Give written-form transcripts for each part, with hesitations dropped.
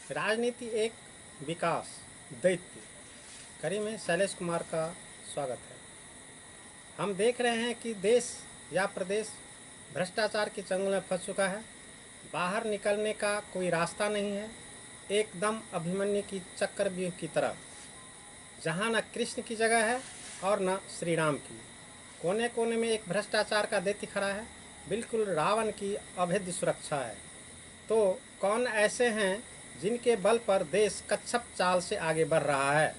राजनीति एक विकास दैत्य कड़ी में शैलेश कुमार का स्वागत है। हम देख रहे हैं कि देश या प्रदेश भ्रष्टाचार के चंगुल में फंस चुका है। बाहर निकलने का कोई रास्ता नहीं है। एकदम अभिमन्यु की चक्रव्यूह की तरह, जहाँ न कृष्ण की जगह है और न श्री राम की। कोने कोने में एक भ्रष्टाचार का दैत्य खड़ा है। बिल्कुल रावण की अभेद्य सुरक्षा है। तो कौन ऐसे हैं जिनके बल पर देश कच्छप चाल से आगे बढ़ रहा है?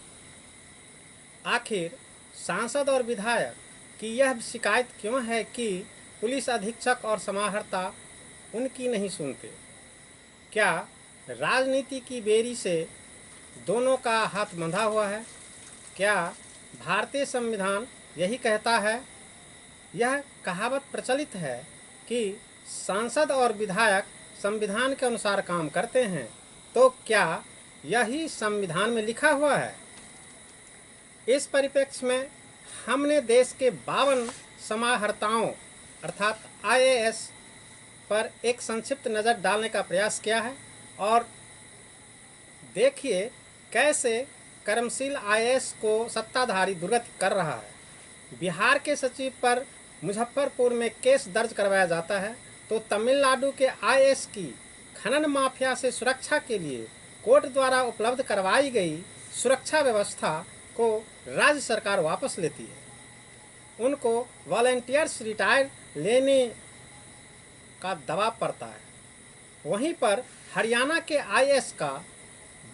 आखिर सांसद और विधायक की यह शिकायत क्यों है कि पुलिस अधीक्षक और समाहर्ता उनकी नहीं सुनते? क्या राजनीति की बेरी से दोनों का हाथ बंधा हुआ है? क्या भारतीय संविधान यही कहता है? यह कहावत प्रचलित है कि सांसद और विधायक संविधान के अनुसार काम करते हैं। तो क्या यही संविधान में लिखा हुआ है? इस परिप्रेक्ष्य में हमने देश के 52 समाहर्ताओं अर्थात आईएएस पर एक संक्षिप्त नज़र डालने का प्रयास किया है। और देखिए कैसे कर्मशील आईएएस को सत्ताधारी दुर्गति कर रहा है। बिहार के सचिव पर मुजफ्फरपुर में केस दर्ज करवाया जाता है, तो तमिलनाडु के आईएएस की खनन माफिया से सुरक्षा के लिए कोर्ट द्वारा उपलब्ध करवाई गई सुरक्षा व्यवस्था को राज्य सरकार वापस लेती है। उनको वॉलंटियर्स रिटायर लेने का दबाव पड़ता है। वहीं पर हरियाणा के आईएएस का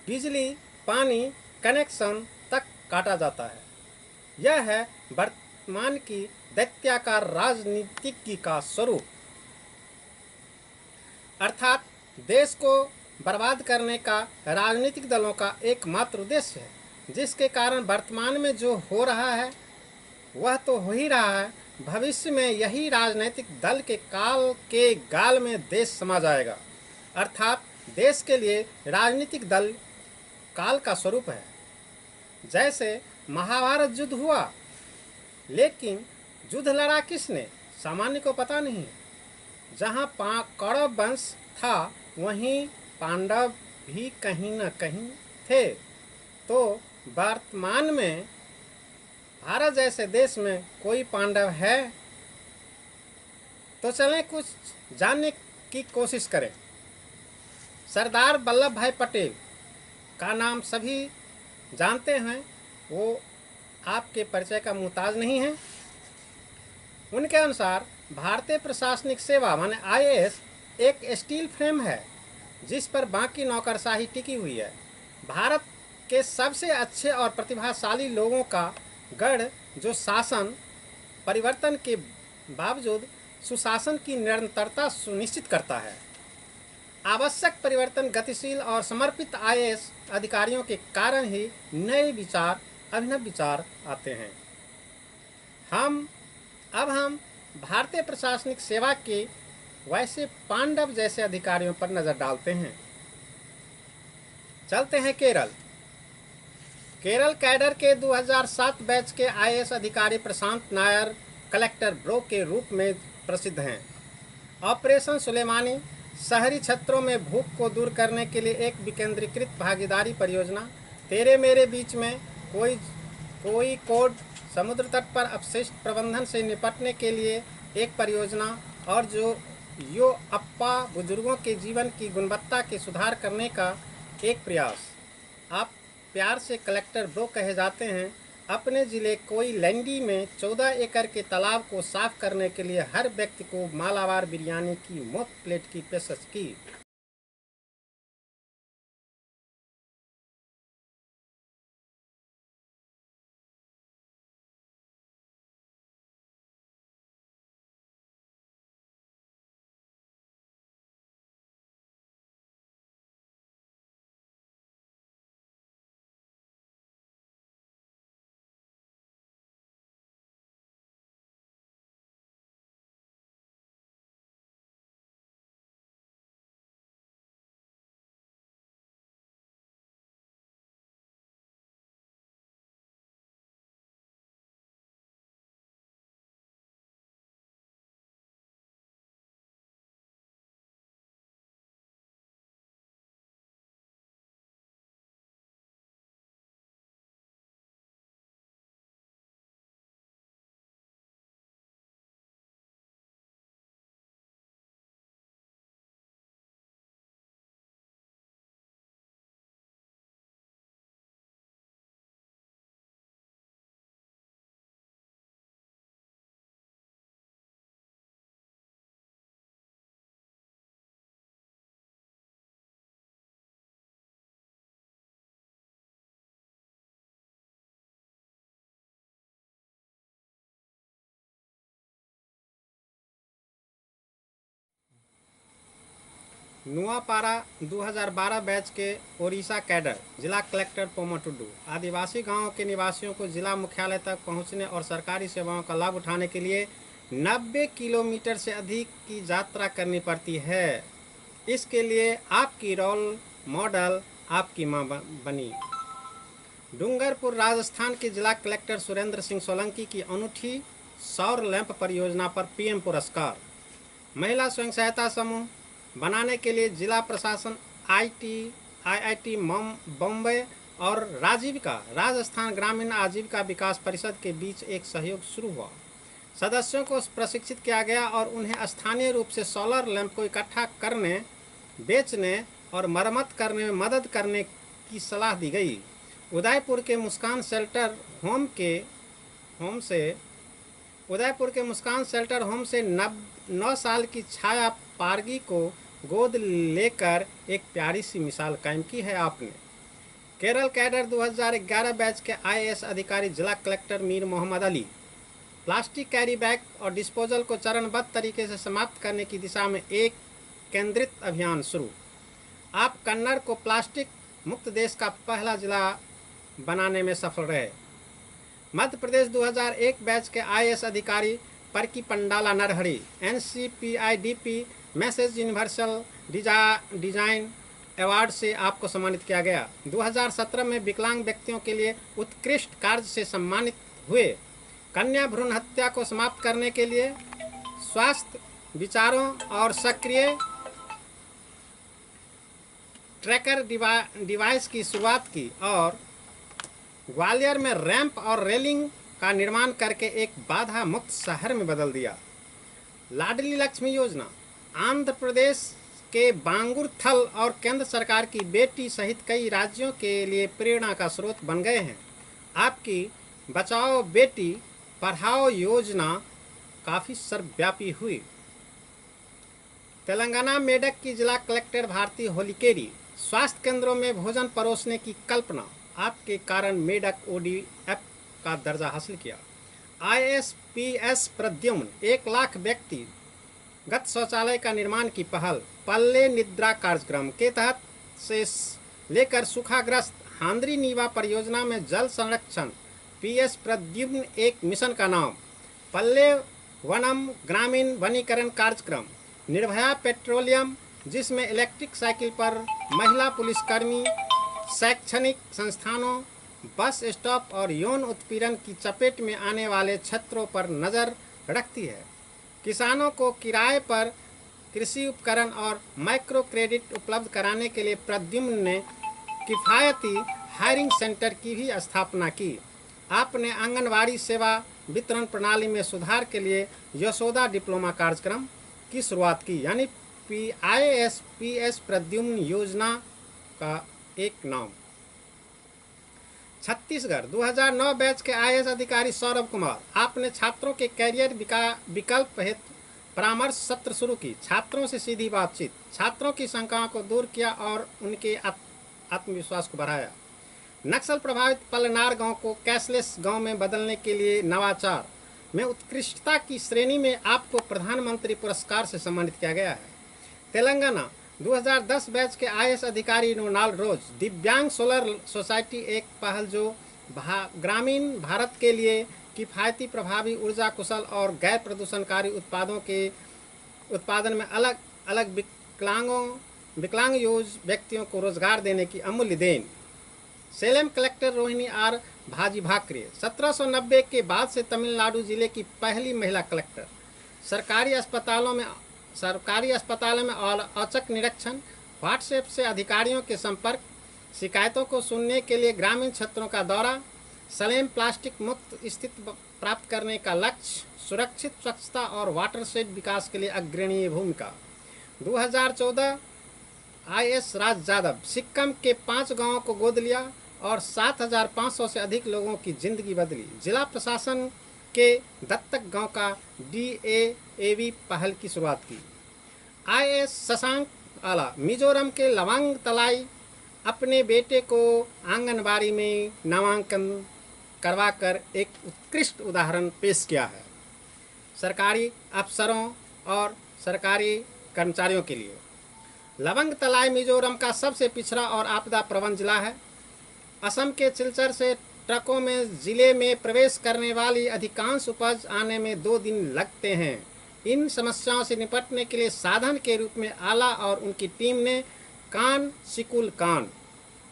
बिजली पानी कनेक्शन तक काटा जाता है। यह है वर्तमान की दैत्याकार राजनीतिज्ञ का स्वरूप। अर्थात देश को बर्बाद करने का राजनीतिक दलों का एकमात्र उद्देश्य है, जिसके कारण वर्तमान में जो हो रहा है वह तो हो ही रहा है। भविष्य में यही राजनीतिक दल के काल के गाल में देश समा जाएगा। अर्थात देश के लिए राजनीतिक दल काल का स्वरूप है। जैसे महाभारत युद्ध हुआ, लेकिन युद्ध लड़ा किसने? सामान्य को पता नहीं। जहाँ कौरव वंश था, वहीं पांडव भी कहीं न कहीं थे। तो वर्तमान में भारत जैसे देश में कोई पांडव है? तो चलें कुछ जानने की कोशिश करें। सरदार वल्लभ भाई पटेल का नाम सभी जानते हैं, वो आपके परिचय का मुहताज नहीं है। उनके अनुसार भारतीय प्रशासनिक सेवा माने आईएएस एक स्टील फ्रेम है जिस पर बाकी नौकरशाही टिकी हुई है। भारत के सबसे अच्छे और प्रतिभाशाली लोगों का गढ़, जो शासन परिवर्तन के बावजूद सुशासन की निरंतरता सुनिश्चित करता है। आवश्यक परिवर्तन गतिशील और समर्पित आईएएस अधिकारियों के कारण ही नए विचार, अभिनव विचार आते हैं। हम भारतीय प्रशासनिक सेवा के वैसे पांडव जैसे अधिकारियों पर नजर डालते हैं। चलते हैं केरल। केरल कैडर के 2007 बैच के आईएएस अधिकारी प्रशांत नायर कलेक्टर ब्रो के रूप में प्रसिद्ध हैं। ऑपरेशन सुलेमानी शहरी क्षेत्रों में भूख को दूर करने के लिए एक विकेंद्रीकृत भागीदारी परियोजना, तेरे मेरे बीच में कोई कोड, समुद्र तट पर अपशिष्ट प्रबंधन से निपटने के लिए एक परियोजना, और यो अप्पा बुजुर्गों के जीवन की गुणवत्ता के सुधार करने का एक प्रयास। आप प्यार से कलेक्टर ब्रो कहे जाते हैं। अपने ज़िले कोई लैंडी में 14 एकड़ के तालाब को साफ करने के लिए हर व्यक्ति को मालाबार बिरयानी की मुफ्त प्लेट की पेशकश की। नुआपाड़ा 2012 बैच के ओडिशा कैडर जिला कलेक्टर पोमा टुडू आदिवासी गांवों के निवासियों को जिला मुख्यालय तक पहुंचने और सरकारी सेवाओं का लाभ उठाने के लिए 90 किलोमीटर से अधिक की यात्रा करनी पड़ती है। इसके लिए आपकी रोल मॉडल आपकी मां बनी। डूंगरपुर राजस्थान के जिला कलेक्टर सुरेंद्र सिंह सोलंकी की अनूठी सौर लैंप परियोजना पर पीएम पुरस्कार। महिला स्वयं सहायता समूह बनाने के लिए जिला प्रशासन, आईआईटी बॉम्बे और राजस्थान ग्रामीण आजीविका विकास परिषद के बीच एक सहयोग शुरू हुआ। सदस्यों को प्रशिक्षित किया गया और उन्हें स्थानीय रूप से सोलर लैंप को इकट्ठा करने, बेचने और मरम्मत करने में मदद करने की सलाह दी गई। उदयपुर के मुस्कान शेल्टर होम से 9 साल की छाया पारगी को गोद लेकर एक प्यारी सी मिसाल कायम की है आपने। केरल कैडर 2011 बैच के आईएएस अधिकारी जिला collector Mir Mohammad Ali. Plastic carry bag और डिस्पोजल को चरणबद्ध तरीके से समाप्त करने की दिशा में एक केंद्रित अभियान शुरू। आप कन्नड़ को प्लास्टिक मुक्त देश का पहला जिला बनाने में सफल रहे। मध्य प्रदेश 2001 बैच के आईएएस अधिकारी Parki Pandala Narahari NCPEDP Mphasis universal design award से आपको सम्मानित किया गया। 2017 में विकलांग व्यक्तियों के लिए उत्कृष्ट कार्य से सम्मानित हुए। कन्या भ्रूण हत्या को समाप्त करने के लिए स्वास्थ्य विचारों और सक्रिय ट्रैकर डिवाइस की शुरुआत की और ग्वालियर में रैंप और रेलिंग का निर्माण करके एक बाधा मुक्त शहर में बदल दिया। लाडली लक्ष्मी योजना आंध्र प्रदेश के बांगुर थल और केंद्र सरकार की बेटी सहित कई राज्यों के लिए प्रेरणा का स्रोत बन गए हैं। आपकी बचाओ बेटी पढ़ाओ योजना काफ़ी सर्वव्यापी हुई। तेलंगाना मेडक की जिला कलेक्टर भारती होलिकेरी। स्वास्थ्य केंद्रों में भोजन परोसने की कल्पना आपके कारण मेडक ओडीएफ का दर्जा हासिल किया। आईएसपीएस प्रद्युम्न 1 लाख व्यक्तिगत शौचालय का निर्माण की पहल। पल्ले निद्रा कार्यक्रम के तहत से लेकर सूखाग्रस्त हांद्री नीवा परियोजना में जल संरक्षण। पीएस प्रद्युम्न एक मिशन का नाम। पल्ले वनम ग्रामीण वनीकरण कार्यक्रम। निर्भया पेट्रोलियम जिसमें इलेक्ट्रिक साइकिल पर महिला पुलिसकर्मी शैक्षणिक संस्थानों, बस स्टॉप और यौन उत्पीड़न की चपेट में आने वाले क्षेत्रों पर नज़र रखती है। किसानों को किराए पर कृषि उपकरण और माइक्रो क्रेडिट उपलब्ध कराने के लिए प्रद्युम्न ने किफ़ायती हायरिंग सेंटर की भी स्थापना की। आपने आंगनवाड़ी सेवा वितरण प्रणाली में सुधार के लिए यशोदा डिप्लोमा कार्यक्रम की शुरुआत की, यानी आईएसपीएस प्रद्युम्न योजना का एक नाम। छत्तीसगढ़ 2009 बैच के आईएएस अधिकारी सौरभ कुमार। आपने छात्रों के कैरियर विकल्प हेतु परामर्श सत्र शुरू की। छात्रों से सीधी बातचीत, छात्रों की शंकाओं को दूर किया और उनके आत्मविश्वास को बढ़ाया। नक्सल प्रभावित पलनार गांव को कैशलेस गांव में बदलने के लिए नवाचार में उत्कृष्टता की श्रेणी में आपको प्रधानमंत्री पुरस्कार से सम्मानित किया गया है। तेलंगाना 2010 बैच के आईएएस अधिकारी रोनाल्ड रोज। दिव्यांग सोलर सोसाइटी एक पहल जो ग्रामीण भारत के लिए किफ़ायती प्रभावी ऊर्जा कुशल और गैर प्रदूषणकारी उत्पादों के उत्पादन में अलग अलग विकलांग व्यक्तियों को रोजगार देने की अमूल्य देन। सेलेम कलेक्टर रोहिणी आर भाजी भाकरे। 1790 के बाद से तमिलनाडु जिले की पहली महिला कलेक्टर। सरकारी अस्पतालों में औचक निरीक्षण, व्हाट्सएप से अधिकारियों के संपर्क, शिकायतों को सुनने के लिए ग्रामीण क्षेत्रों का दौरा। सलेम प्लास्टिक मुक्त स्थिति प्राप्त करने का लक्ष्य। सुरक्षित स्वच्छता और वाटरशेड विकास के लिए अग्रणीय भूमिका। 2014 आईएएस राज यादव। सिक्किम के 5 गांवों को गोद लिया और 7,500 से अधिक लोगों की जिंदगी बदली। जिला प्रशासन के दत्तक गांव का डीएएवी पहल की शुरुआत की। आईएएस शशांक आला। मिजोरम के लवांग तलाई अपने बेटे को आंगनबाड़ी में नामांकन करवाकर एक उत्कृष्ट उदाहरण पेश किया है। सरकारी अफसरों और सरकारी कर्मचारियों के लिए लवंग तलाई मिजोरम का सबसे पिछड़ा और आपदा प्रवण जिला है। असम के सिलचर से ट्रकों में जिले में प्रवेश करने वाली अधिकांश उपज आने में 2 दिन लगते हैं। इन समस्याओं से निपटने के लिए साधन के रूप में आला और उनकी टीम ने कान स्कूल कान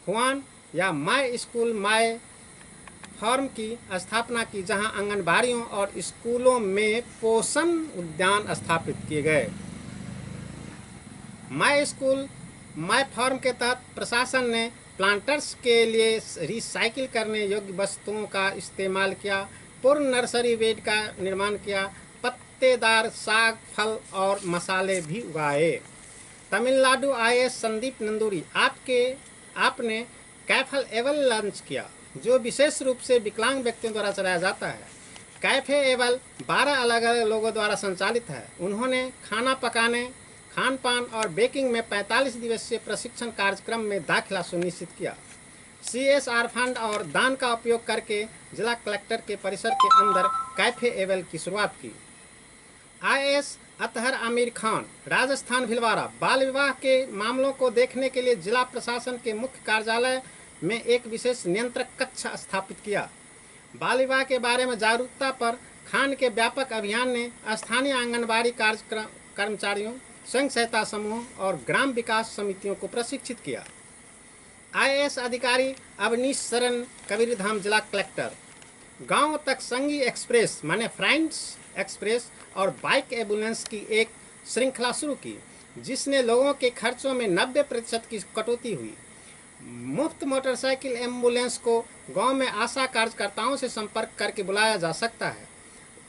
हुआन या माय स्कूल माय फार्म की स्थापना की, जहां आंगनबाड़ियों और स्कूलों में पोषण उद्यान स्थापित किए गए। माय स्कूल माय फार्म के तहत प्रशासन ने प्लांटर्स के लिए रिसाइकिल करने योग्य वस्तुओं का इस्तेमाल किया, पूर्ण नर्सरी बेड का निर्माण किया, पत्तेदार साग फल और मसाले भी उगाए। तमिलनाडु आए संदीप नंदूरी आपने कैफल एवल लॉन्च किया, जो विशेष रूप से विकलांग व्यक्तियों द्वारा चलाया जाता है। कैफे एवल 12 अलग अलग लोगों द्वारा संचालित है। उन्होंने खाना पकाने, खान पान और बेकिंग में 45 दिवसीय प्रशिक्षण कार्यक्रम में दाखिला सुनिश्चित किया। CSR फंड और दान का उपयोग करके जिला कलेक्टर के परिसर के अंदर कैफे एवल की शुरुआत की। IAS अतहर आमिर खान राजस्थान भिलवाड़ा बाल विवाह के मामलों को देखने के लिए जिला प्रशासन के मुख्य कार्यालय में एक विशेष नियंत्रक कक्ष स्थापित किया। बाल विवाह के बारे में जागरूकता पर खान के व्यापक अभियान ने स्थानीय आंगनबाड़ी कर्मचारियों, स्वयं सहायता समूह और ग्राम विकास समितियों को प्रशिक्षित किया। IAS अधिकारी अवनीश शरण कबीरधाम जिला कलेक्टर गांव तक संगी एक्सप्रेस माने फ्रेंड्स एक्सप्रेस और बाइक एम्बुलेंस की एक श्रृंखला शुरू की, जिसने लोगों के खर्चों में 90% की कटौती हुई। मुफ्त मोटरसाइकिल एम्बुलेंस को गांव में आशा कार्यकर्ताओं से संपर्क करके बुलाया जा सकता है।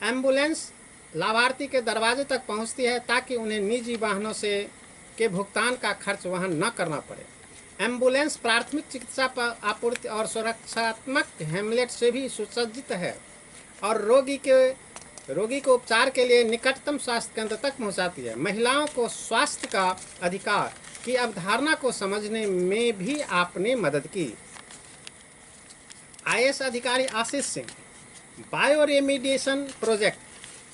एम्बुलेंस लाभार्थी के दरवाजे तक पहुंचती है ताकि उन्हें निजी वाहनों से के भुगतान का खर्च वहन न करना पड़े। एम्बुलेंस प्राथमिक चिकित्सा पर आपूर्ति और सुरक्षात्मक हेमलेट से भी सुसज्जित है और रोगी को उपचार के लिए निकटतम स्वास्थ्य केंद्र तक पहुंचाती है। महिलाओं को स्वास्थ्य का अधिकार की अवधारणा को समझने में भी आपने मदद की। IAS अधिकारी Ashish Singh bio remediation project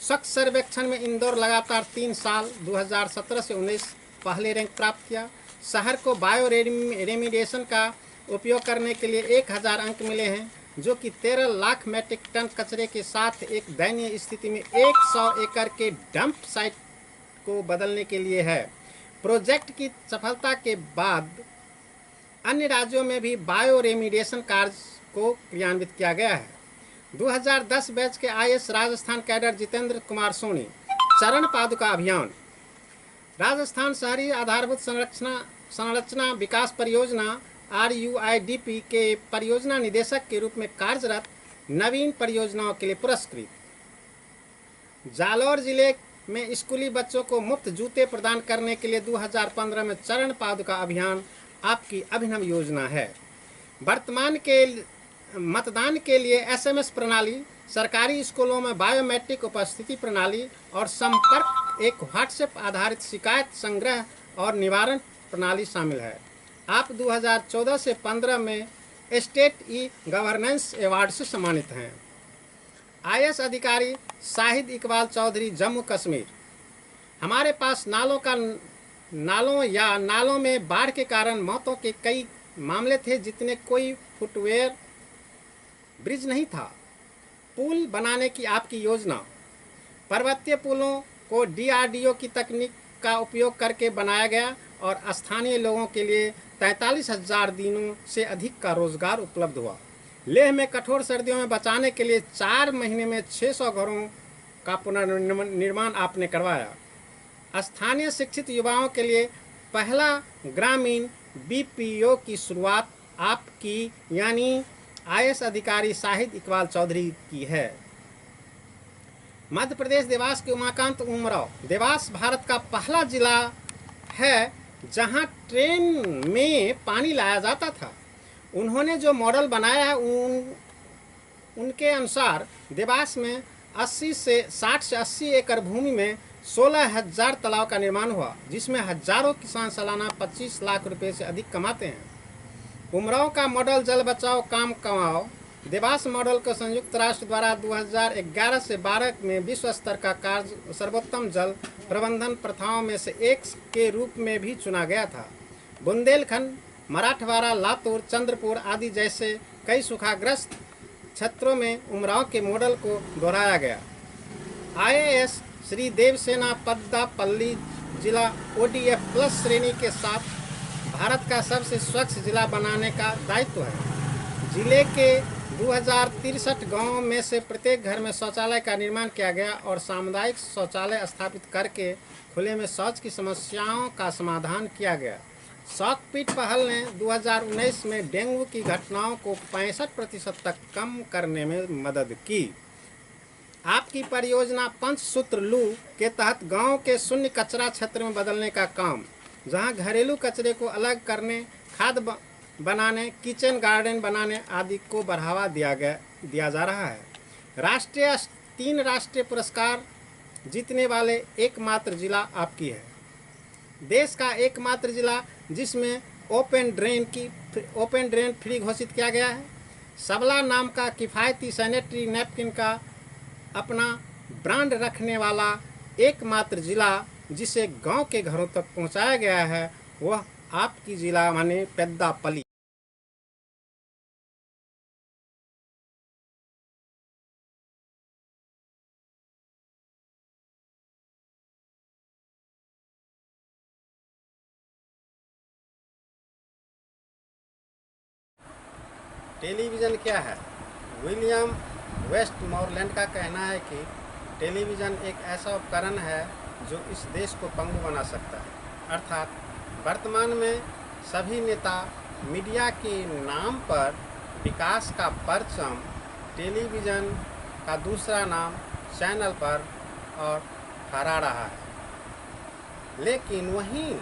स्वच्छ सर्वेक्षण में इंदौर लगातार 3 साल 2017 से 19 पहले रैंक प्राप्त किया। शहर को बायो रेमिडिएशन का उपयोग करने के लिए 1000 अंक मिले हैं, जो कि 13 लाख मेट्रिक टन कचरे के साथ एक दयनीय स्थिति में 100 एकड़ के डंप साइट को बदलने के लिए है। प्रोजेक्ट की सफलता के बाद अन्य राज्यों में भी बायो रेमिडिएशन कार्य को क्रियान्वित किया गया है। 2010 बैच के IAS राजस्थान कैडर जितेंद्र कुमार सोनी चरण पादुका अभियान राजस्थान शहरी आधारभूत संरचना विकास परियोजना RUIDP के परियोजना निदेशक के रूप में कार्यरत नवीन परियोजनाओं के लिए पुरस्कृत। जालौर जिले में स्कूली बच्चों को मुफ्त जूते प्रदान करने के लिए 2015 में चरण पादुका अभियान आपकी अभिनव योजना है। वर्तमान के मतदान के लिए SMS प्रणाली, सरकारी स्कूलों में बायोमेट्रिक उपस्थिति प्रणाली और संपर्क एक व्हाट्सएप आधारित शिकायत संग्रह और निवारण प्रणाली शामिल है। आप 2014 से 15 में स्टेट गवर्नेंस अवार्ड से सम्मानित हैं। IAS अधिकारी शाहिद इकबाल चौधरी जम्मू कश्मीर हमारे पास नालों में बाढ़ के कारण मौतों के कई मामले थे, जितने कोई फुटवेयर ब्रिज नहीं था। पुल बनाने की आपकी योजना, पर्वतीय पुलों को DRDO की तकनीक का उपयोग करके बनाया गया और स्थानीय लोगों के लिए 43,000 दिनों से अधिक का रोजगार उपलब्ध हुआ। लेह में कठोर सर्दियों में बचाने के लिए 4 महीने में 600 घरों का पुनर्निर्माण आपने करवाया। स्थानीय शिक्षित युवाओं के लिए पहला ग्रामीण BPO की शुरुआत आपकी यानी IAS अधिकारी शाहिद इकबाल चौधरी की है। मध्य प्रदेश देवास के उमाकांत उमराव देवास भारत का पहला जिला है जहां ट्रेन में पानी लाया जाता था। उन्होंने जो मॉडल बनाया है उनके अनुसार देवास में 60 से 80 एकड़ भूमि में 16,000 तालाब का निर्माण हुआ, जिसमें हजारों किसान सालाना 25 लाख रुपए से अधिक कमाते हैं। उमराव का मॉडल जल बचाओ काम कमाओ देवास मॉडल को संयुक्त राष्ट्र द्वारा 2011 से 12 में विश्व स्तर का कार्य सर्वोत्तम जल प्रबंधन प्रथाओं में से एक के रूप में भी चुना गया था। बुंदेलखंड, मराठवाड़ा, लातूर, चंद्रपुर आदि जैसे कई सूखाग्रस्त क्षेत्रों में उमराव के मॉडल को दोहराया गया। IAS श्री देवसेना पद्दापल्ली जिला ODF प्लस श्रेणी के साथ भारत का सबसे स्वच्छ जिला बनाने का दायित्व है। जिले के 2063 गांवों में से प्रत्येक घर में शौचालय का निर्माण किया गया और सामुदायिक शौचालय स्थापित करके खुले में शौच की समस्याओं का समाधान किया गया। शॉकपीट पहल ने 2019 में डेंगू की घटनाओं को 65% तक कम करने में मदद की। आपकी परियोजना पंचसूत्र लू के तहत गांव के शून्य कचरा क्षेत्र में बदलने का काम, जहां घरेलू कचरे को अलग करने, खाद बनाने, किचन गार्डन बनाने आदि को बढ़ावा दिया जा रहा है। 3 राष्ट्रीय पुरस्कार जीतने वाले एकमात्र जिला आपकी है। देश का एकमात्र जिला जिसमें ओपन ड्रेन फ्री घोषित किया गया है। सबला नाम का किफ़ायती सैनिटरी नैपकिन का अपना ब्रांड रखने वाला एकमात्र जिला जिसे गांव के घरों तक पहुंचाया गया है, वह आपकी जिला माने पेद्दापल्ली। टेलीविज़न क्या है? विलियम वेस्टमोरलैंड का कहना है कि टेलीविज़न एक ऐसा उपकरण है जो इस देश को पंगु बना सकता है। अर्थात वर्तमान में सभी नेता मीडिया के नाम पर विकास का परचम टेलीविज़न का दूसरा नाम चैनल पर और फहरा रहा है। लेकिन वहीं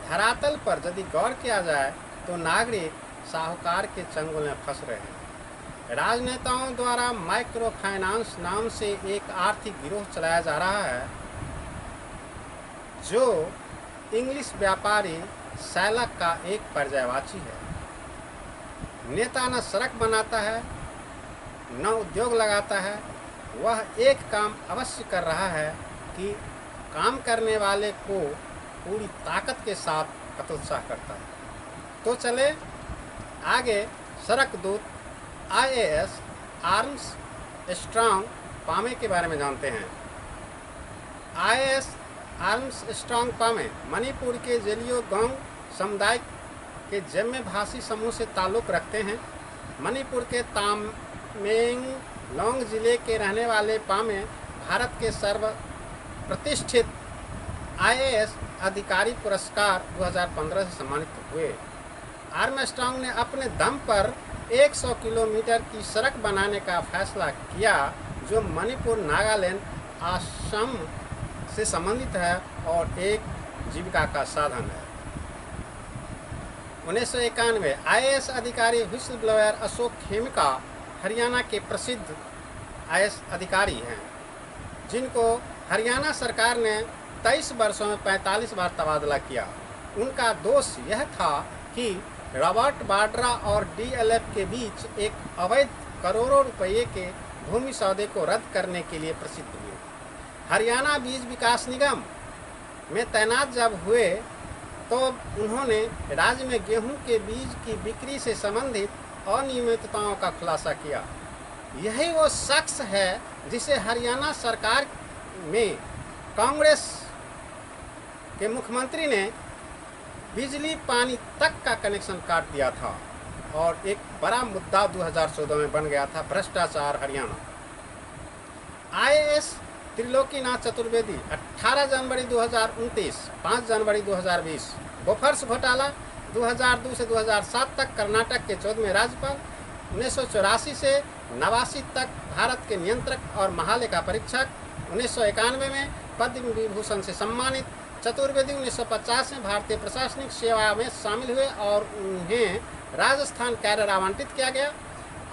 धरातल पर यदि गौर किया जाए तो नागरिक साहूकार के चंगुल में फंस रहे हैं। राजनेताओं द्वारा माइक्रो फाइनेंस नाम से एक आर्थिक गिरोह चलाया जा रहा है जो इंग्लिश व्यापारी सैलक का एक पर्यायवाची है। नेता न सड़क बनाता है न उद्योग लगाता है, वह एक काम अवश्य कर रहा है कि काम करने वाले को पूरी ताकत के साथ हतोत्साह करता है। तो चले आगे सड़क दूत IAS आर्म्स स्ट्रांग पामे के बारे में जानते हैं। IAS आर्म्स स्ट्रांग पामे मणिपुर के जेलियोगोंग समुदाय के जम्मे भाषी समूह से ताल्लुक़ रखते हैं। मणिपुर के तामेंगलोंग जिले के रहने वाले पामे भारत के सर्व प्रतिष्ठित IAS अधिकारी पुरस्कार 2015 से सम्मानित हुए। आर्मस्ट्रांग ने अपने दम पर 100 किलोमीटर की सड़क बनाने का फैसला किया जो मणिपुर, नागालैंड, असम से संबंधित है और एक जीविका का साधन है। 1991 IAS अधिकारी व्हिसल ब्लोअर अशोक खेमका हरियाणा के प्रसिद्ध IAS अधिकारी हैं, जिनको हरियाणा सरकार ने 23 वर्षों में 45 बार तबादला किया। उनका दोष यह था कि रॉबर्ट वाड्रा और DLF के बीच एक अवैध करोड़ों रुपये के भूमि सौदे को रद्द करने के लिए प्रसिद्ध हुए। हरियाणा बीज विकास निगम में तैनात जब हुए तो उन्होंने राज्य में गेहूं के बीज की बिक्री से संबंधित अनियमितताओं का खुलासा किया। यही वो शख्स है जिसे हरियाणा सरकार में कांग्रेस के मुख्यमंत्री ने बिजली पानी तक का कनेक्शन काट दिया था और एक बड़ा मुद्दा 2014 में बन गया था भ्रष्टाचार हरियाणा। IAS त्रिलोकीनाथ चतुर्वेदी 18 जनवरी 2029, 5 जनवरी 2020। बोफर्स घोटाला 2002 से 2007 तक कर्नाटक के 14वें राज्यपाल। 1984 से 89 तक भारत के नियंत्रक और महालेखा परीक्षक। 1991 में पद्म विभूषण से सम्मानित। चतुर्वेदी 1950 में भारतीय प्रशासनिक सेवा में शामिल हुए और उन्हें राजस्थान कैडर आवंटित किया गया।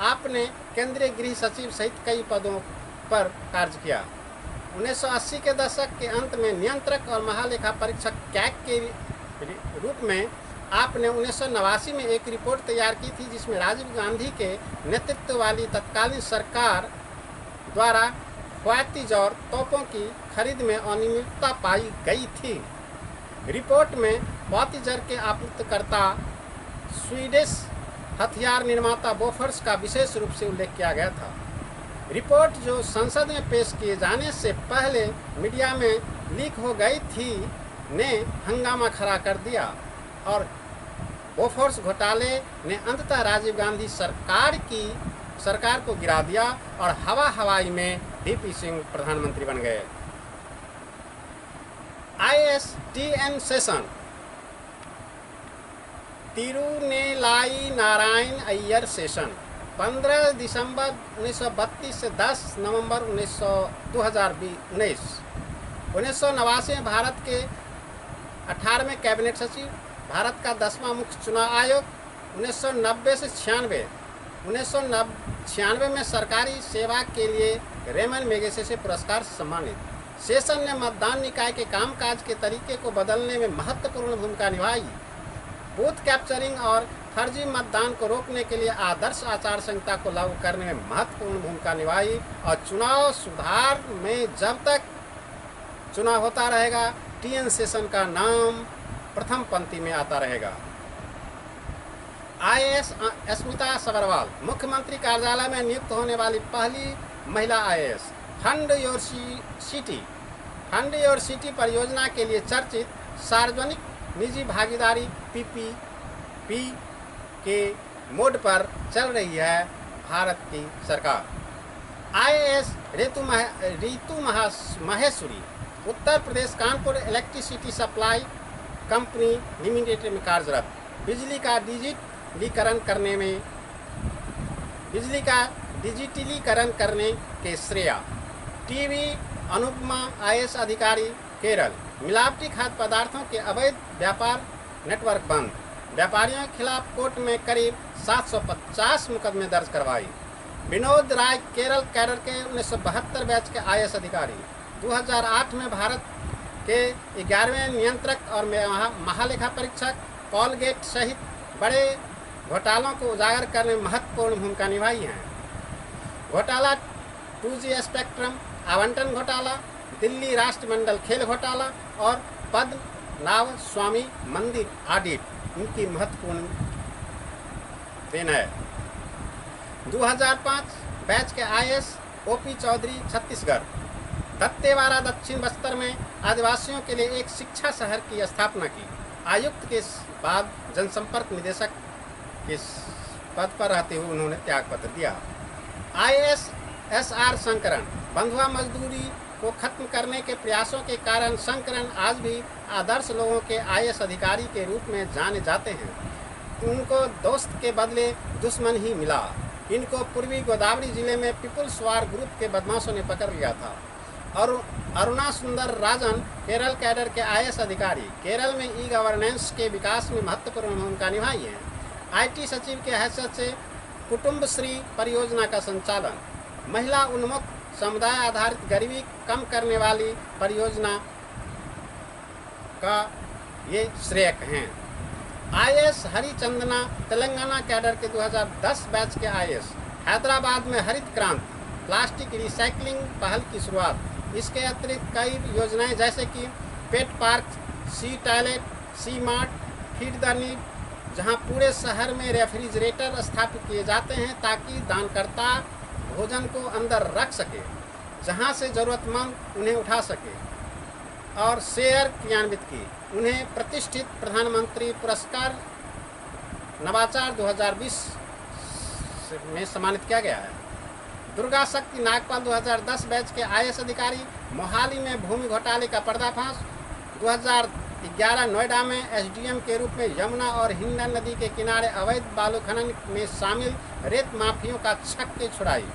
आपने केंद्रीय गृह सचिव सहित कई पदों पर कार्य किया। 1980 के दशक के अंत में नियंत्रक और महालेखा परीक्षक कैग के रूप में आपने 1989 में एक रिपोर्ट तैयार की थी जिसमें राजीव गांधी के नेतृत्व वाली तत्कालीन सरकार द्वारा ख्वातीज और तोपों की खरीद में अनियमितता पाई गई थी। रिपोर्ट में ख्वातीजर के आपूर्तिकर्ता स्वीडिश हथियार निर्माता बोफोर्स का विशेष रूप से उल्लेख किया गया था। रिपोर्ट जो संसद में पेश किए जाने से पहले मीडिया में लीक हो गई थी ने हंगामा खड़ा कर दिया और बोफोर्स घोटाले ने अंततः राजीव गांधी सरकार को गिरा दिया और हवाई में डीपी सिंह प्रधानमंत्री बन गए। ISTN सेशन तिरुनेलाई नारायण अय्यर सेशन 15 दिसंबर 1932 से 10 नवंबर 2019। 1989 में भारत के 18वें कैबिनेट सचिव, भारत का 10वां मुख्य चुनाव आयोग। 1990 से 1996 में सरकारी सेवा के लिए रेमन मैगसेसे पुरस्कार से सम्मानित। सेशन ने मतदान निकाय के कामकाज के तरीके को बदलने में महत्वपूर्ण भूमिका निभाई। बूथ कैप्चरिंग और फर्जी मतदान को रोकने के लिए आदर्श आचार संहिता को लागू करने में महत्वपूर्ण भूमिका निभाई और चुनाव सुधार में जब तक चुनाव होता रहेगा TN सेशन का नाम प्रथम पंक्ति में आता रहेगा। IAS स्मिता सबरवाल मुख्यमंत्री कार्यालय में नियुक्त होने वाली पहली महिला IAS। फंड योर सिटी परियोजना के लिए चर्चित सार्वजनिक निजी भागीदारी PPP के मोड पर चल रही है भारत की सरकार। IAS Ritu Maheshwari Uttar Pradesh Kanpur electricity supply company limited में कार्यरत। बिजली का डिजिटलीकरण करने के श्रेय। टीवी अनुपमा IAS अधिकारी केरल। मिलावटी खाद्य पदार्थों के अवैध व्यापार नेटवर्क बंद। व्यापारियों के खिलाफ कोर्ट में करीब 750 मुकदमे दर्ज करवाई। विनोद राय केरल कैडर के 1972 बैच के IAS अधिकारी। 2008 में भारत के 11वें नियंत्रक और महालेखा परीक्षक। कॉलगेट सहित बड़े घोटालों को उजागर करने में महत्वपूर्ण भूमिका निभाई है। घोटाला 2G स्पेक्ट्रम आवंटन घोटाला, दिल्ली राष्ट्रमंडल खेल घोटाला और पद्मनाभ स्वामी मंदिर ऑडिट इनकी महत्वपूर्ण देन है। 2005 बैच के IAS OP चौधरी छत्तीसगढ़। दत्तेवाड़ा दक्षिण बस्तर में आदिवासियों के लिए एक शिक्षा शहर की स्थापना की। आयुक्त के बाद जनसंपर्क निदेशक के पद पर रहते हुए उन्होंने त्यागपत्र दिया। IAS SR शंकरन बंधुआ मजदूरी को खत्म करने के प्रयासों के कारण शंकरन आज भी आदर्श लोगों के IAS अधिकारी के रूप में जाने जाते हैं। उनको दोस्त के बदले दुश्मन ही मिला। इनको पूर्वी गोदावरी जिले में पीपुल्स वार ग्रुप के बदमाशों ने पकड़ लिया था। और अरुणा सुंदर राजन केरल कैडर के IAS अधिकारी केरल में ई-गवर्नेंस के विकास में महत्वपूर्ण भूमिका निभाई है। IT सचिव के हैसियत से कुटुंबश्री परियोजना का संचालन। महिला उन्मुख समुदाय आधारित गरीबी कम करने वाली परियोजना का ये श्रेयक हैं। IAS हरिचंदना तेलंगाना कैडर के 2010 बैच के IAS। हैदराबाद में हरित क्रांति प्लास्टिक रिसाइकलिंग पहल की शुरुआत। इसके अतिरिक्त कई योजनाएं जैसे कि pet park, she toilet, she mart, feed the need, जहां पूरे शहर में रेफ्रिजरेटर स्थापित किए जाते हैं ताकि दानकर्ता भोजन को अंदर रख सके, जहां से ज़रूरतमंद उन्हें उठा सके, और शेयर क्रियान्वित की। उन्हें प्रतिष्ठित प्रधानमंत्री पुरस्कार नवाचार 2020 में सम्मानित किया गया है। दुर्गा शक्ति नागपाल 2010 बैच के IAS अधिकारी। मोहाली में भूमि घोटाले का पर्दाफाश। 2011 नोएडा में SDM के रूप में यमुना और हिंडन नदी के किनारे अवैध बालू खनन में शामिल रेत माफियों का छक्के छुड़ाई।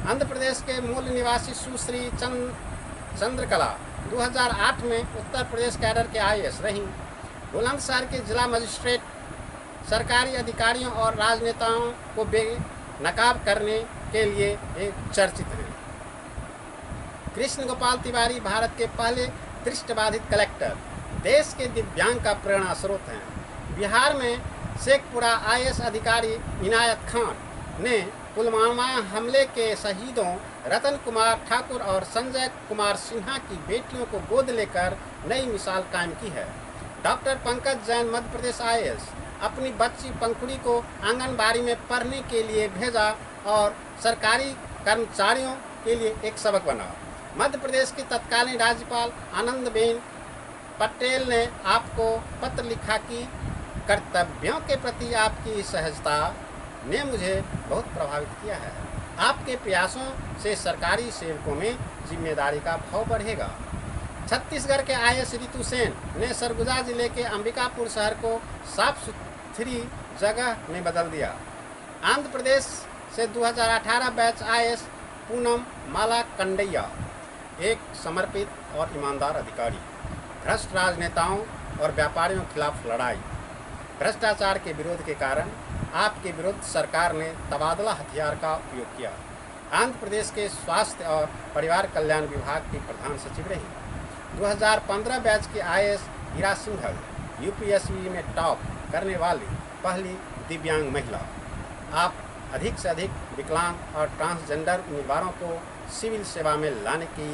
आंध्र प्रदेश के मूल निवासी सुश्री चंद्रकला 2008 में उत्तर प्रदेश कैडर के IAS रहीं। बुलंदशहर के जिला मजिस्ट्रेट सरकारी अधिकारियों और राजनेताओं को बेनकाब करने के लिए एक चर्चित हैं। कृष्ण गोपाल तिवारी भारत के पहले दृष्टिबाधित कलेक्टर। देश के दिव्यांग का प्रेरणा स्रोत हैं। बिहार में शेखपुरा आईएएस अधिकारी इनायत खान ने पुलवामा हमले के शहीदों रतन कुमार ठाकुर और संजय कुमार सिन्हा की बेटियों को गोद लेकर नई मिसाल कायम की है। डॉक्टर पंकज जैन मध्य प्रदेश आईएएस अपनी बच्ची पंखुड़ी को आंगनबाड़ी में पढ़ने के लिए भेजा और सरकारी कर्मचारियों के लिए एक सबक बना। मध्य प्रदेश की तत्कालीन राज्यपाल आनंदीबेन पटेल ने आपको पत्र लिखा कि कर्तव्यों के प्रति आपकी सहजता ने मुझे बहुत प्रभावित किया है। आपके प्रयासों से सरकारी सेवकों में जिम्मेदारी का भाव बढ़ेगा। छत्तीसगढ़ के आईएएस रितु सेन ने सरगुजा जिले के अंबिकापुर शहर को साफ सुथरी जगह में बदल दिया। आंध्र प्रदेश से 2018 बैच आईएएस पूनम माला कंडैया एक समर्पित और ईमानदार अधिकारी, भ्रष्ट राजनेताओं और व्यापारियों के खिलाफ लड़ाई। भ्रष्टाचार के विरोध के कारण आपके विरुद्ध सरकार ने तबादला हथियार का उपयोग किया। आंध्र प्रदेश के स्वास्थ्य और परिवार कल्याण विभाग की प्रधान सचिव रही। 2015 बैच की आईएएस हीरा सिंघल यूपीएससी में टॉप करने वाली पहली दिव्यांग महिला। आप अधिक से अधिक विकलांग और ट्रांसजेंडर उम्मीदवारों को सिविल सेवा में लाने के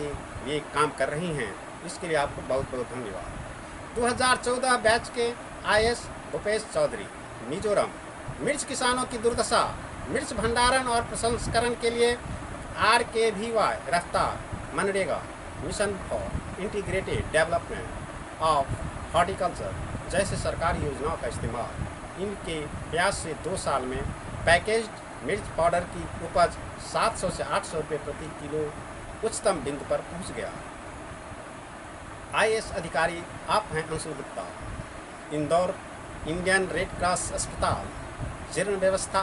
लिए काम कर रही हैं। इसके लिए आपको बहुत बहुत धन्यवाद। 2014 बैच के आईएएस भूपेश चौधरी मिजोरम मिर्च किसानों की दुर्दशा, मिर्च भंडारण और प्रसंस्करण के लिए RKVY रफ्तार, MNREGA mission for integrated development of horticulture जैसे सरकारी योजनाओं का इस्तेमाल। इनके प्रयास से 2 साल में पैकेज्ड मिर्च पाउडर की उपज 700 से 800 रुपये प्रति किलो उच्चतम बिंदु पर पहुंच गया। आईएएस अधिकारी आप हैं Anshul Gupta. Indore Indian red cross अस्पताल जीर्ण व्यवस्था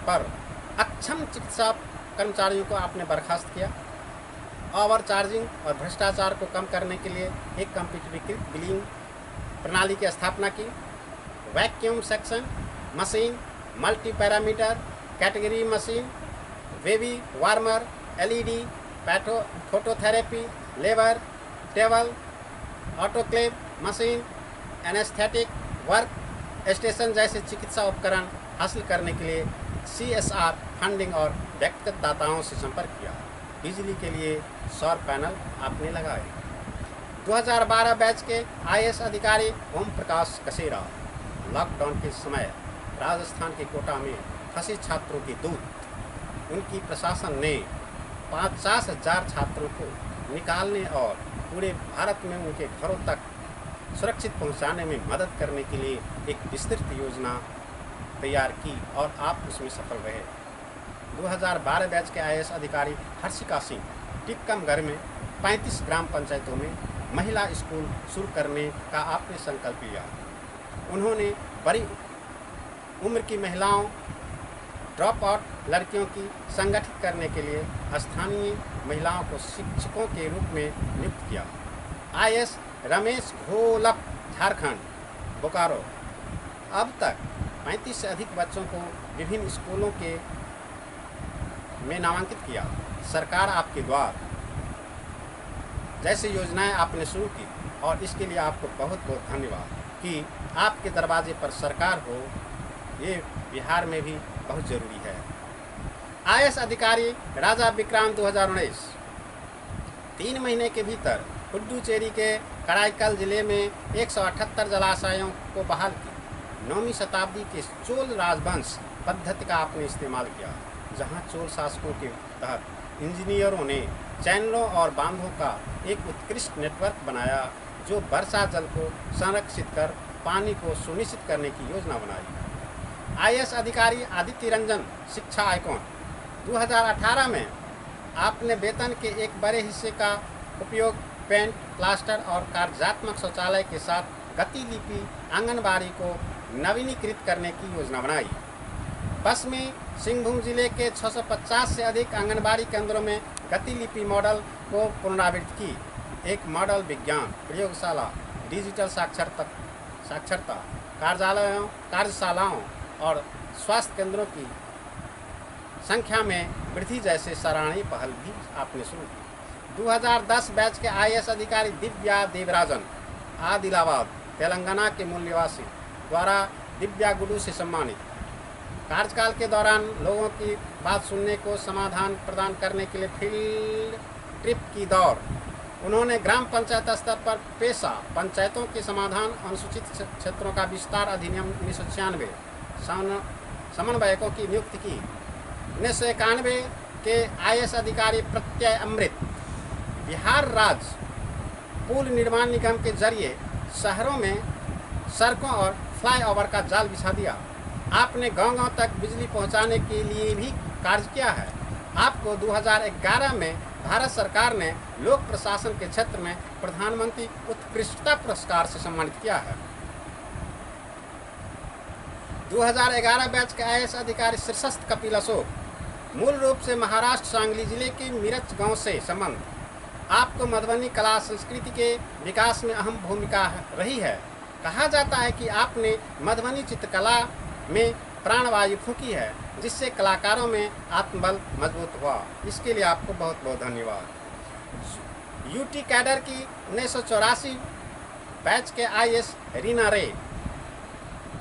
पर अक्षम चिकित्सा कर्मचारियों को आपने बर्खास्त किया। ओवर चार्जिंग और भ्रष्टाचार को कम करने के लिए एक कंप्यूटरीकृत बिलिंग प्रणाली की स्थापना की। Vacuum section machine, multi parameter category machine, baby warmer, LED, phototherapy, labour table, autoclave machine, anaesthetic work station जैसे चिकित्सा उपकरण हासिल करने के लिए CSR फंडिंग और व्यक्तिगत दाताओं से संपर्क किया। बिजली के लिए सौर पैनल आपने लगाए। 2012 बैच के आईएएस अधिकारी ओम प्रकाश कसेरा लॉकडाउन के समय राजस्थान के कोटा में फंसे छात्रों के दूत। उनकी प्रशासन ने 50,000 छात्रों को निकालने और पूरे भारत में उनके घरों तक सुरक्षित पहुंचाने में मदद करने के लिए एक विस्तृत योजना तैयार की और आप उसमें सफल रहे। 2012 बैच के आईएएस अधिकारी हर्षिका सिंह टिक्कमगढ़ में 35 ग्राम पंचायतों में महिला स्कूल शुरू करने का आपने संकल्प लिया। उन्होंने बड़ी उम्र की महिलाओं, ड्रॉप आउट लड़कियों की संगठित करने के लिए स्थानीय महिलाओं को शिक्षकों के रूप में नियुक्त किया। आईएएस रमेश घोलप झारखंड बोकारो अब तक 35 से अधिक बच्चों को विभिन्न स्कूलों के में नामांकित किया। सरकार आपके द्वार जैसे योजनाएं आपने शुरू की और इसके लिए आपको बहुत बहुत धन्यवाद कि आपके दरवाजे पर सरकार हो, ये बिहार में भी बहुत ज़रूरी है। आईएएस अधिकारी राजा विक्रांत 2019 3 महीने के भीतर पुडुचेरी के कराईकल जिले में 178 जलाशयों को बहाल की। 9वीं शताब्दी के चोल राजवंश पद्धति का आपने इस्तेमाल किया, जहां चोल शासकों के तहत इंजीनियरों ने चैनलों और बांधों का एक उत्कृष्ट नेटवर्क बनाया जो वर्षा जल को संरक्षित कर पानी को सुनिश्चित करने की योजना बनाई। आईएएस अधिकारी आदित्य रंजन शिक्षा आइकॉन 2018 में आपने वेतन के एक बड़े हिस्से का उपयोग पेंट, प्लास्टर और कार्यात्मक शौचालय के साथ गतिलिपि आंगनबाड़ी को नवीनीकृत करने की योजना बनाई। पश्चिमी सिंहभूम जिले के 650 से अधिक आंगनबाड़ी केंद्रों में गतिलिपि मॉडल को पुनरावृत्ति की। एक मॉडल विज्ञान प्रयोगशाला, डिजिटल साक्षरता कार्यशालाओं और स्वास्थ्य केंद्रों की संख्या में वृद्धि जैसे सराहनीय पहल भी आपने शुरू की। 2010 बैच के आईएएस अधिकारी दिव्या देवराजन आदिलाबाद तेलंगाना के मूल निवासी द्वारा दिव्या गुडू से सम्मानित। कार्यकाल के दौरान लोगों की बात सुनने को समाधान प्रदान करने के लिए फील्ड ट्रिप की दौड़। उन्होंने ग्राम पंचायत स्तर पर पेशा पंचायतों के समाधान, अनुसूचित क्षेत्रों का विस्तार अधिनियम 1996, समन्वयकों की नियुक्ति की। 1991 के IAS अधिकारी प्रत्यय अमृत। बिहार राज्य पुल निर्माण निगम के जरिए शहरों में सड़कों और फ्लाईओवर का जाल बिछा दिया। आपने गांव-गांव तक बिजली पहुंचाने के लिए भी कार्य किया है। आपको 2011 में भारत सरकार ने लोक प्रशासन के क्षेत्र में प्रधानमंत्री उत्कृष्टता पुरस्कार से सम्मानित किया है। 2011 बैच के IAS अधिकारी शीर्षस्थ कपिल अशोक, मूल रूप से महाराष्ट्र सांगली जिले के मिरज गांव से संबंध। आपको मधुबनी कला संस्कृति के विकास में अहम भूमिका रही है। कहा जाता है कि आपने मधुबनी चित्रकला में प्राणवायु फूंकी है, जिससे कलाकारों में आत्मबल मजबूत हुआ। इसके लिए आपको बहुत बहुत धन्यवाद। UT कैडर की 1984 बैच के IAS रीना रे,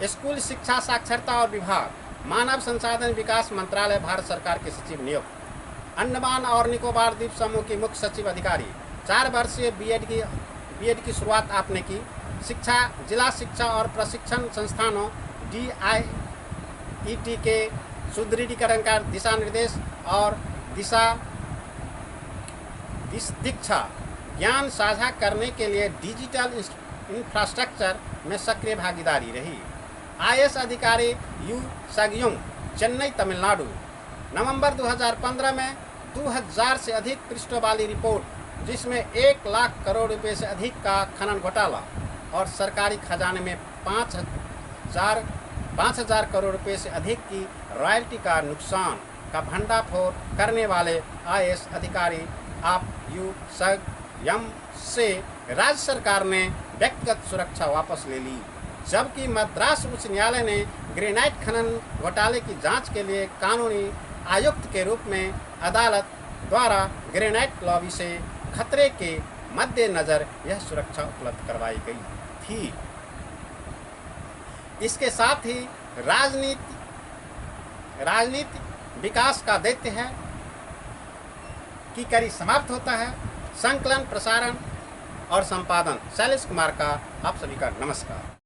स्कूल शिक्षा साक्षरता और विभाग, मानव संसाधन विकास मंत्रालय, भारत सरकार के सचिव नियुक्त। अंडमान और निकोबार द्वीप समूह की मुख्य सचिव अधिकारी। 4 वर्षीय बीएड की शुरुआत आपने की। शिक्षा, जिला शिक्षा और प्रशिक्षण संस्थानों DIET के सुदृढ़ीकरण का दिशा निर्देश और दीक्षा ज्ञान साझा करने के लिए डिजिटल इंफ्रास्ट्रक्चर में सक्रिय भागीदारी रही। IAS अधिकारी यू सगयुंग, चेन्नई, तमिलनाडु। नवंबर 2015 में 2000 से अधिक पृष्ठों वाली रिपोर्ट, जिसमें 1 लाख करोड़ रुपए से अधिक का खनन घोटाला और सरकारी खजाने में 5,000 करोड़ रुपए से अधिक की रॉयल्टी का नुकसान का भंडाफोड़ करने वाले IAS अधिकारी आप यू सगयम से राज्य सरकार ने व्यक्तिगत सुरक्षा वापस ले ली, जबकि मद्रास उच्च न्यायालय ने ग्रेनाइट खनन घोटाले की जांच के लिए कानूनी आयुक्त के रूप में अदालत द्वारा ग्रेनाइट लॉबी से खतरे के मद्देनजर यह सुरक्षा उपलब्ध करवाई गई थी। इसके साथ ही राजनीति विकास का दैत्य है की कड़ी समाप्त होता है। संकलन, प्रसारण और संपादन शैलेश कुमार का आप सभी का नमस्कार।